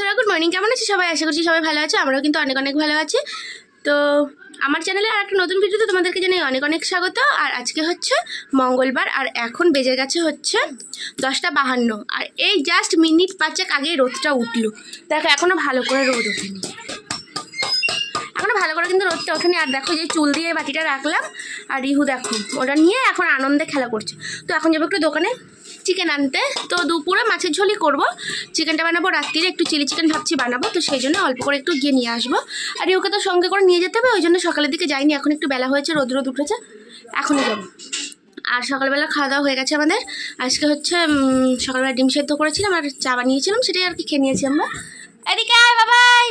বন্ধুরা good morning, কেমন আছে সবাই? আশা করছি সবাই ভালো আছে, আমরাও কিন্তু অনেক অনেক ভালো আছি। তো আমার চ্যানেলে আর একটা নতুন ভিডিওতে তোমাদেরকে জানাই অনেক অনেক স্বাগত। আর আজকে হচ্ছে মঙ্গলবার, আর এখন বেজে গেছে হচ্ছে 10:52। আর এই জাস্ট মিনিট 5 আগেই রোদটা উঠলো। দেখো এখনও ভালো করে রোদ ওঠেনি, এখনও ভালো করে কিন্তু রোদটা ওঠেনি। আর দেখো যে চুল দিয়ে বাটিটা রাখলাম, আর রিহু দেখো ওটা নিয়ে এখন আনন্দে খেলা করছে। তো এখন যাবো একটু দোকানে চিকেন আনতে। তো দুপুরে মাছের ঝোলই করবো, চিকেনটা বানাবো রাত্রিরে, একটু চিলি চিকেন ভাবছি বানাবো। তো সেই জন্য অল্প করে একটু গিয়ে নিয়ে আসবো। আর রিহুকে তো সঙ্গে করে নিয়ে যেতে হবে, ওই জন্য সকালের দিকে যাইনি, এখন একটু বেলা হয়েছে, রোদ রোদ উঠেছে, এখনই যাবো। আর সকালবেলা খাওয়া দাওয়া হয়ে গেছে আমাদের। আজকে হচ্ছে সকালবেলা ডিম সেদ্ধ করেছিলাম আর চা বানিয়েছিলাম, সেটাই আর কি খেয়ে নিয়েছি আমরা। এদিকে আয় বাবাই।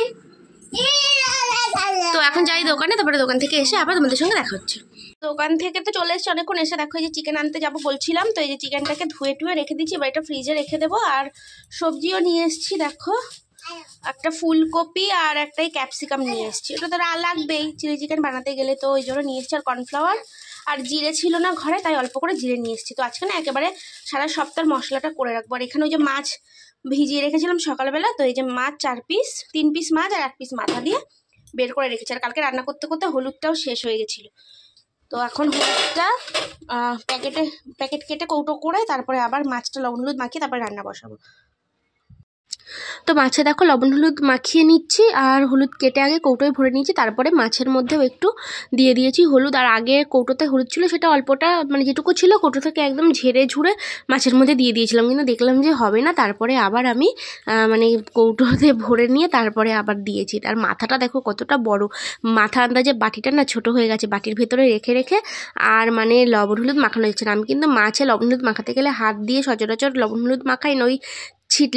তো এখন যাই দোকানে, তারপরে দোকান থেকে এসে আবার তোমাদের সঙ্গে দেখা হচ্ছে। দোকান থেকে তো চলে এসেছি অনেকক্ষণ, এসে দেখো এই যে চিকেন আনতে যাবো বলছিলাম। তো এই যে চিকেনটাকে ধুয়ে টুয়ে রেখে দিচ্ছি, এবার এটা ফ্রিজে রেখে দেবো। আর সবজিও নিয়ে এসেছি, দেখো একটা ফুলকপি আর একটাই ক্যাপসিকাম নিয়ে এসেছি। ওটা তো লাগবেই চিলি চিকেন বানাতে গেলে, তো ওই জন্য নিয়ে এসেছি। আর কর্নফ্লাওয়ার আর জিরে ছিল না ঘরে, তাই অল্প করে জিরে নিয়ে এসেছি। তো আজকে না একেবারে সারা সপ্তাহের মশলাটা করে রাখবো। আর এখানে ওই যে মাছ ভিজিয়ে রেখেছিলাম সকালবেলা, তো এই যে মাছ 4 পিস, 3 পিস মাছ আর 1 পিস মাথা দিয়ে বের করে রেখেছি। আর কালকে রান্না করতে করতে হলুদটাও শেষ হয়ে গেছিলো। তো এখন হলুদটা প্যাকেট কেটে কৌটো করে তারপরে আবার মাছটা লবণ হলুদ মাখিয়ে তারপরে রান্না বসাবো। তো মাছে দেখো লবণ হলুদ মাখিয়ে নিচ্ছি, আর হলুদ কেটে আগে কৌটোয় ভরে নিয়েছি, তারপরে মাছের মধ্যেও একটু দিয়ে দিয়েছি হলুদ। আর আগে কৌটোতে হলুদ ছিল, সেটা অল্পটা মানে যেটুকু ছিল কৌটো থেকে একদম ঝেড়ে ঝুড়ে মাছের মধ্যে দিয়ে দিয়েছিলাম, কিন্তু দেখলাম যে হবে না, তারপরে আবার আমি মানে কৌটোতে ভরে নিয়ে তারপরে আবার দিয়েছি। আর মাথাটা দেখো কতটা বড়, মাথা আন্দাজে বাটিটা না ছোট হয়ে গেছে, বাটির ভেতরে রেখে রেখে আর মানে লবণ হলুদ মাখানো হচ্ছে না। আমি কিন্তু মাছে লবণ হলুদ মাখাতে গেলে হাত দিয়ে সচরাচর লবণ হলুদ মাখাই না, ওই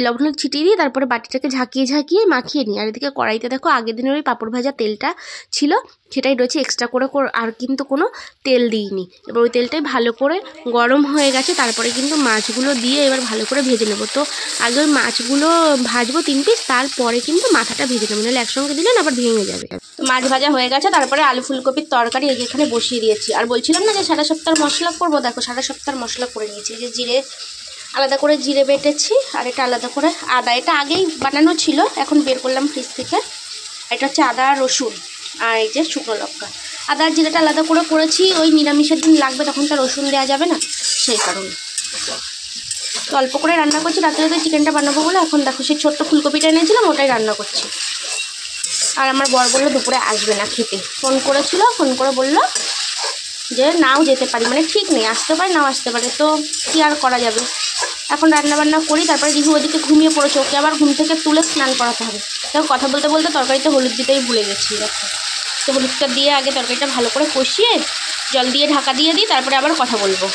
লবণ হলুদ ছিটিয়ে দিয়ে তারপরে বাটিটাকে ঝাঁকিয়ে ঝাঁকিয়ে মাখিয়ে নিই। আর এদিকে কড়াইতে দেখো আগের দিনের ওই পাঁপড় ভাজা তেলটা ছিল, সেটাই রয়েছে এক্সট্রা করে, আর কিন্তু কোনো তেল দিইনি। এবার ওই তেলটাই ভালো করে গরম হয়ে গেছে, তারপরে কিন্তু মাছগুলো দিয়ে এবার ভালো করে ভেজে নেবো। তো আগে ওই মাছগুলো ভাজবো 3 পিস, তারপরে কিন্তু মাথাটা ভেজে নেবো, নাহলে একসঙ্গে দিলে না আবার ভেঙে যাবে। তো মাছ ভাজা হয়ে গেছে, তারপরে আলু ফুলকপির তরকারি এখানে বসিয়ে দিয়েছি। আর বলছিলাম না যে সারা সপ্তাহের মশলা করবো, দেখো সারা সপ্তাহের মশলা করে নিয়েছি। যে জিরে আলাদা করে জিরে বেটেছি, আর এটা আলাদা করে আদা, এটা আগেই বানানো ছিল, এখন বের করলাম ফ্রিজ থেকে। এটা হচ্ছে আদা রসুন আর এই যে শুকনো লঙ্কা। আদা আর জিরেটা আলাদা করে করেছি, ওই নিরামিষের দিন লাগবে তখন তো রসুন দেওয়া যাবে না, সেই কারণে। তো অল্প করে রান্না করছি, রাতে রাতে চিকেনটা বানাবো বলে। এখন দেখো সেই ছোট্ট ফুলকপিটা এনেছিলাম, ওটাই রান্না করছি। আর আমার বর বললো দুপুরে আসবে না খেতে, ফোন করেছিল, ফোন করে বললো যে নাও যেতে পারি, মানে ঠিক নেই, আসতে পারে নাও আসতে পারে, তো কী আর করা যাবে। এখন রান্নাবান্না করি, তারপরে রিহু ওদিকে ঘুমিয়ে পড়েছে, ওকে আবার ঘুম থেকে তুলে স্নান করাতে হবে। দেখো কথা বলতে বলতে তরকারিতে হলুদ দিতেই ভুলে গেছি। দেখো তো হলুদটা দিয়ে আগে তরকারিটা ভালো করে কষিয়ে জল দিয়ে ঢাকা দিয়ে দিই, তারপরে আবার কথা বলবো।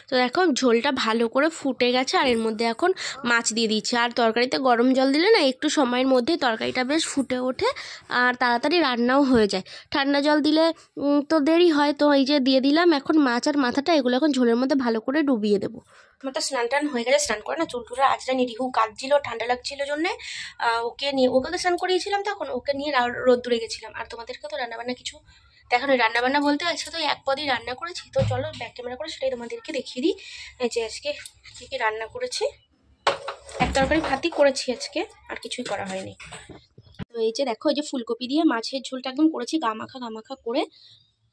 তো দেখো ঝোলটা ভালো করে ফুটে গেছে, আর এর মধ্যে এখন মাছ দিয়ে দিচ্ছি। আর তরকারিতে গরম জল দিলে না একটু সময়ের মধ্যেই তরকারিটা বেশ ফুটে ওঠে, আর তাড়াতাড়ি রান্নাও হয়ে যায়। ঠান্ডা জল দিলে তো দেরি হয়। তো এই যে দিয়ে দিলাম এখন মাছ আর মাথাটা, এগুলো এখন ঝোলের মধ্যে ভালো করে ডুবিয়ে দেবো। আমার তো স্নান টান হয়ে গেছে, স্নান করে না চুল টুলে আজরানি, রিহু কাঁদছিল, ঠান্ডা লাগছিল জন্যে ওকে তো স্নান করিয়েছিলাম, তখন ওকে নিয়ে রোদ্দুরে গেছিলাম। আর তোমাদেরকে তো রান্নাবান্না কিছু দেখানো, রান্নাবান্না বলতে আজকে তো এক পদই রান্না করেছি। তো চলো ব্যাক ক্যামেরা করে সেটাই তোমাদেরকে দেখিয়ে দিই যে আজকে কী কী রান্না করেছি। এক তরকারি ভাতই করেছি আজকে, আর কিছুই করা হয়নি। তো এই যে দেখো এই যে ফুলকপি দিয়ে মাছের ঝোলটা একদম করেছি গামাখা করে,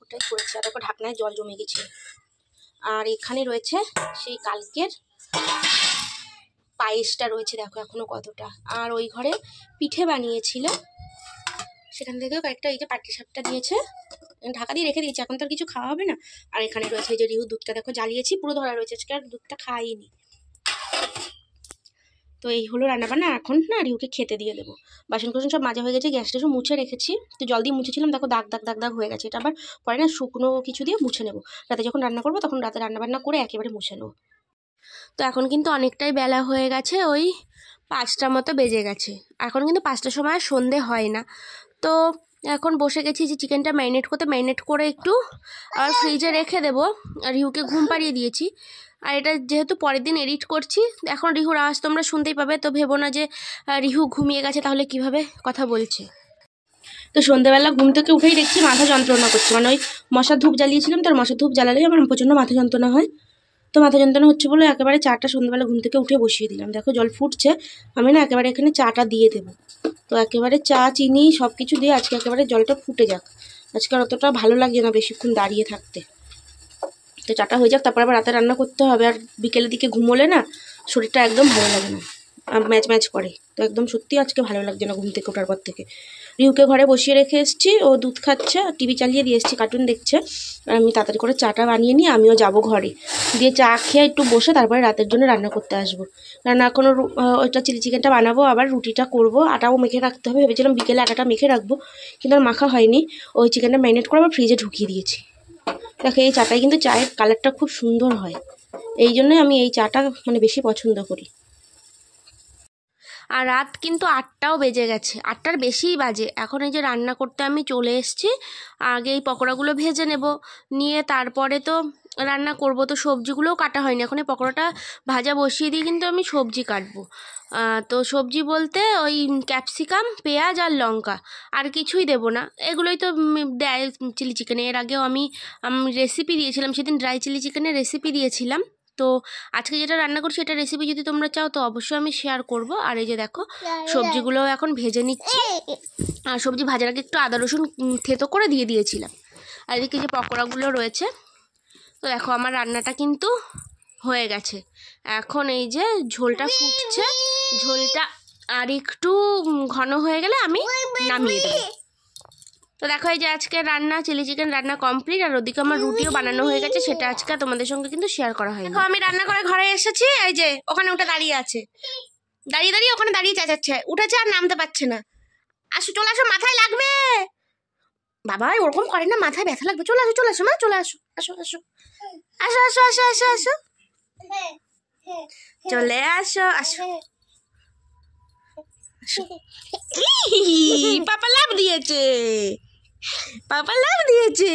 ওটাই করেছি। আর দেখো ঢাকনায় জল জমে গেছে। আর এখানে রয়েছে সেই কালকের পায়েসটা রয়েছে, দেখো এখনো কতটা। আর ওই ঘরে পিঠে বানিয়েছিল, সেখান থেকেও কয়েকটা এই যে পাটিসাপটা দিয়েছে, ঢাকা দিয়ে রেখে দিয়েছি, এখন তো আর কিছু খাওয়া হবে না। আর এখানে রয়েছে এই যে রিহু দুধটা দেখো জ্বালিয়েছি, পুরো ধরা রয়েছে, আজকে আর দুধটা খাইনি। তো এই হলো রান্নাবান্না, এখন না রিহুকে খেতে দিয়ে দেবো। বাসন কোসন সব মাজা হয়ে গেছে, গ্যাসটা সব মুছে রেখেছি, তো জল দিয়ে মুছেছিলাম, দেখো দাগ দাগ দাগ দাগ হয়ে গেছে। এটা আবার পরে না শুকনো কিছু দিয়ে মুছে নেবো, রাতে যখন রান্না করবো তখন রাতে রান্নাবান্না করে একেবারে মুছে নেবো। তো এখন কিন্তু অনেকটাই বেলা হয়ে গেছে, ওই 5টার মতো বেজে গেছে। এখন কিন্তু 5টার সময় সন্ধে হয় না। তো এখন বসে গেছি যে চিকেনটা ম্যারিনেট করে একটু আবার ফ্রিজে রেখে দেবো। আর রিহুকে ঘুম পাড়িয়ে দিয়েছি। আর এটা যেহেতু পরের দিন এডিট করছি, এখন রিহুর আওয়াজ তোমরা শুনতেই পাবে, তো ভেবো না যে রিহু ঘুমিয়ে গেছে তাহলে কিভাবে কথা বলছে। তো সন্ধ্যেবেলা ঘুম থেকে উঠেই দেখছি মাথা যন্ত্রণা করছে, মানে ওই মশার ধূপ জ্বালিয়েছিলাম, তার মশার ধূপ জ্বালালেই আমার প্রচণ্ড মাথা যন্ত্রণা হয়। তো মাথা যন্ত্রণা হচ্ছে বলে একেবারে চাটা সন্ধ্যাবেলা ঘুম থেকে উঠে বসিয়ে দিলাম। দেখো জল ফুটছে, আমি না একেবারে এখানে চাটা দিয়ে দেবো। তো একেবারে চা চিনি সব কিছু দিয়ে আজকে একেবারে জলটা ফুটে যাক। আজকে আর অতটা ভালো লাগছে না বেশিক্ষণ দাঁড়িয়ে থাকতে। তো চাটা হয়ে যাক, তারপর আবার রাতে রান্না করতে হবে। আর বিকেলের দিকে ঘুমোলে না শরীরটা একদম ভালো লাগে না, ম্যাচ ম্যাচ করে। তো একদম সত্যি আজকে ভালো লাগছে না ঘুম থেকে ওঠার পর থেকে। রিউকে ঘরে বসিয়ে রেখে এসেছি, ও দুধ খাচ্ছে, টিভি চালিয়ে দিয়ে এসেছি, কার্টুন দেখছে। আর আমি তাড়াতাড়ি করে চাটা বানিয়ে নিয়ে আমিও যাব ঘরে, দিয়ে চা খেয়ে একটু বসে তারপরে রাতের জন্য রান্না করতে আসবো। কারণ এখনও ওইটা চিলি চিকেনটা বানাবো, আবার রুটিটা করব, আটাও মেখে রাখতে হবে। ভেবেছিলাম বিকেলে আটাটা মেখে রাখবো, কিন্তু আর মাখা হয়নি। ওই চিকেনটা ম্যারিনেট করে আবার ফ্রিজে ঢুকিয়ে দিয়েছি। দেখো এই চাটাই কিন্তু চায়ের কালারটা খুব সুন্দর হয়, এই জন্যই আমি এই চাটা মানে বেশি পছন্দ করি। আর রাত কিন্তু 8টাও বেজে গেছে, 8টার বেশিই বাজে। এখন এই যে রান্না করতে আমি চলে এসেছি। আগে এই পকোড়াগুলো ভেজে নেব, নিয়ে তারপরে তো রান্না করব। তো সবজিগুলোও কাটা হয়নি, এখন এই পকোড়াটা ভাজা বসিয়ে দিয়ে কিন্তু আমি সবজি কাটবো। তো সবজি বলতে ওই ক্যাপসিকাম, পেঁয়াজ আর লঙ্কা, আর কিছুই দেবো না। এগুলোই তো দেয় চিলি চিকেনে। এর আগেও আমি রেসিপি দিয়েছিলাম, সেদিন ড্রাই চিলি চিকেনের রেসিপি দিয়েছিলাম। তো আজকে যেটা রান্না করছি এটা রেসিপি যদি তোমরা চাও তো অবশ্যই আমি শেয়ার করব। আর এই যে দেখো সবজিগুলো এখন ভেজে নিচ্ছি। আর সবজি ভাজার আগে একটু আদা রসুন থেতো করে দিয়ে দিয়েছিলাম। আর এদিকে যে পকোড়াগুলো রয়েছে, তো দেখো আমার রান্নাটা কিন্তু হয়ে গেছে। এখন এই যে ঝোলটা ফুটছে, ঝোলটা আর একটু ঘন হয়ে গেলে আমি নামিয়ে দেবো। তো দেখো এই যে আজকে রান্না চিলি চিকেন রান্না কমপ্লিট। আর ওদিকে আমার রুটিও বানানো হয়ে গেছে, সেটা আজকে তোমাদের সঙ্গে কিন্তু শেয়ার করা হয়নি। দেখো আমি রান্না করে ঘরে এসেছি, এই যে ওখানে উঠে দাঁড়িয়ে আছে, দাঁড়িয়ে দাঁড়িয়ে ওখানে দাঁড়িয়ে চেঁচাচ্ছে, উঠেছে আর নামতে পারছে না। আসো চলে আসো, মাথায় লাগবে। বাবা ওরকম করে না, মাথায় ব্যথা লাগবে। চলে আসো চলে আসো মা, চলে আসো, আসো আসো আসো আসো আসো আসো আসো, চলে আসো আসো। পাপা লাভ দিয়েছে, পাপা লাভ দিয়েছে।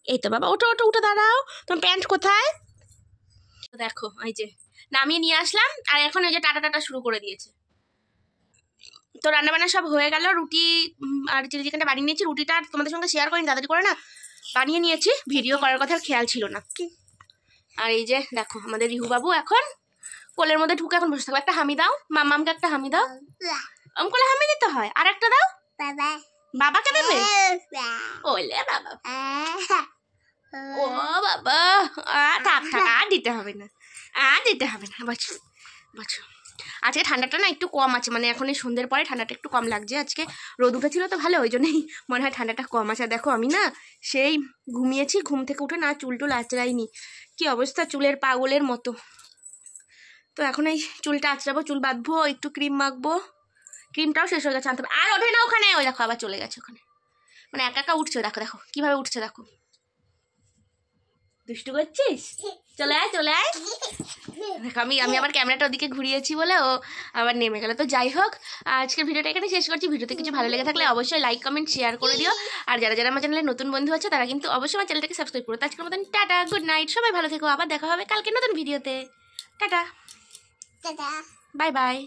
এই তো বাবা ওঠো ওঠো, উঠে দাঁড়াও। তোমার প্যান্ট কোথায়? দেখো এই যে নামিয়ে নিয়ে আসলাম। আর এখন ওই যে টাটা টাটা শুরু করে দিয়েছে। তো রান্নাবান্না সব হয়ে গেল। রুটি আর চিলি চিকেনটা বানিয়ে নিয়েছি। রুটিটা তোমাদের সঙ্গে শেয়ার করিনি, তাড়াতাড়ি করে না বানিয়ে নিয়েছি, ভিডিও করার কথা খেয়াল ছিল না। আর এই যে দেখো আমাদের রিহু বাবু এখন কোলের মধ্যে ঢুকে এখন বসে থাকবে। একটা হামি দাও, মামামকে একটা হামি দাও। কোলে হামি দিতে হয়, আর একটা দাও। বাবাকে দেবে? ওলে বাবা, ও বাবা, থাক থাক, আর দিতে হবে না, আর দিতে হবে না। বাচ্চা বাচ্চা, আজকে ঠান্ডাটা না একটু কম আছে, মানে এখন এই সন্ধ্যের পরে ঠান্ডাটা একটু কম লাগছে। আজকে রোদ উঠেছিল তো ভালো, ওই জন্যই মনে হয় ঠান্ডাটা কম আছে। দেখো আমি না সেই ঘুমিয়েছি, ঘুম থেকে উঠে না চুল টুল আঁচড়াইনি, কি অবস্থা চুলের পাগলের মতো। তো এখন এই চুলটা আঁচড়াবো, চুল বাঁধবো, একটু ক্রিম মাখবো। ক্রিমটাও শেষ হয়ে গেছে আনতে হবে। আর ওঠে না ওখানে, ওই দেখো আবার চলে গেছে ওখানে, মানে একা একা উঠছে। দেখো দেখো কিভাবে উঠছে, দেখো দুষ্টু করছিস, চলে আয় চলে আয়। দেখো আমি আবার ক্যামেরাটা ওদিকে ঘুরিয়েছি বলে ও আবার নেমে গেল। তো যাই হোক আজকের ভিডিওটা এখানে শেষ করছি। ভিডিওতে কিছু ভালো লেগে থাকলে অবশ্যই লাইক কমেন্ট শেয়ার করে দিও। আর যারা যারা আমার চ্যানেলে নতুন বন্ধু আছে তারা কিন্তু অবশ্যই আমার চ্যানেলটাকে সাবস্ক্রাইব করো। তো আজকের মতন টাটা, গুড নাইট, সবাই ভালো থেকো। আবার দেখা হবে কালকে নতুন ভিডিওতে। Tata, bye bye.